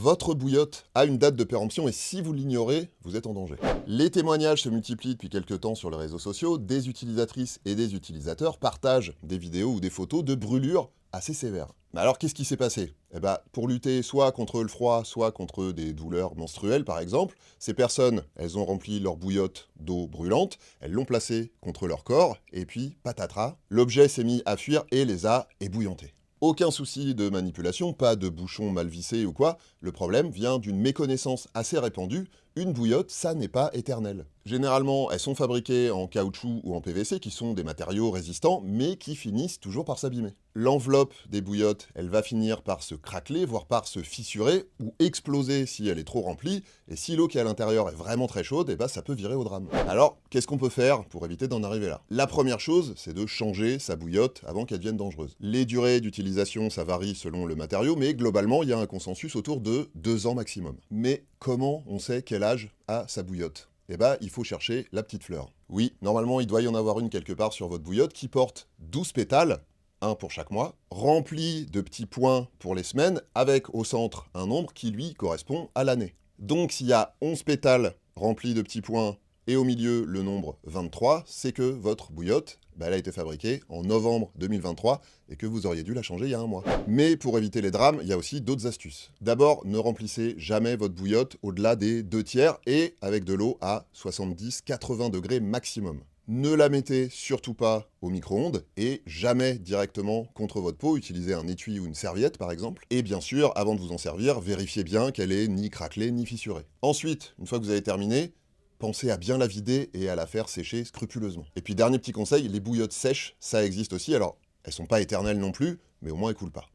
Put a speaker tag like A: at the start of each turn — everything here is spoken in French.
A: votre bouillotte a une date de péremption et si vous l'ignorez, vous êtes en danger. Les témoignages se multiplient depuis quelques temps sur les réseaux sociaux. Des utilisatrices et des utilisateurs partagent des vidéos ou des photos de brûlures assez sévères. Mais alors, qu'est-ce qui s'est passé? Eh ben, pour lutter soit contre le froid, soit contre des douleurs menstruelles, par exemple, ces personnes, elles ont rempli leur bouillotte d'eau brûlante, elles l'ont placée contre leur corps, et puis, patatras, l'objet s'est mis à fuir et les a ébouillantés. Aucun souci de manipulation, pas de bouchon mal vissé ou quoi, le problème vient d'une méconnaissance assez répandue, une bouillotte, ça n'est pas éternel. Généralement, elles sont fabriquées en caoutchouc ou en PVC, qui sont des matériaux résistants, mais qui finissent toujours par s'abîmer. L'enveloppe des bouillottes, elle va finir par se craqueler, voire par se fissurer, ou exploser si elle est trop remplie, et si l'eau qui est à l'intérieur est vraiment très chaude, eh ben ça peut virer au drame. Alors, qu'est-ce qu'on peut faire pour éviter d'en arriver là? La première chose, c'est de changer sa bouillotte avant qu'elle devienne dangereuse. Les durées d'utilisation, ça varie selon le matériau, mais globalement, il y a un consensus autour de 2 ans maximum. Mais comment on sait quel âge a sa bouillotte? Eh ben, il faut chercher la petite fleur. Oui, normalement, il doit y en avoir une quelque part sur votre bouillotte qui porte 12 pétales, un pour chaque mois, rempli de petits points pour les semaines, avec au centre un nombre qui lui correspond à l'année. Donc s'il y a 11 pétales remplis de petits points et au milieu le nombre 23, c'est que votre bouillotte, elle a été fabriquée en novembre 2023 et que vous auriez dû la changer il y a un mois. Mais pour éviter les drames, il y a aussi d'autres astuces. D'abord, ne remplissez jamais votre bouillotte au-delà des 2/3 et avec de l'eau à 70-80 degrés maximum. Ne la mettez surtout pas au micro-ondes et jamais directement contre votre peau, utilisez un étui ou une serviette par exemple. Et bien sûr, avant de vous en servir, vérifiez bien qu'elle est ni craquelée ni fissurée. Ensuite, une fois que vous avez terminé, pensez à bien la vider et à la faire sécher scrupuleusement. Et puis dernier petit conseil, les bouillottes sèches, ça existe aussi, alors elles sont pas éternelles non plus, mais au moins elles coulent pas.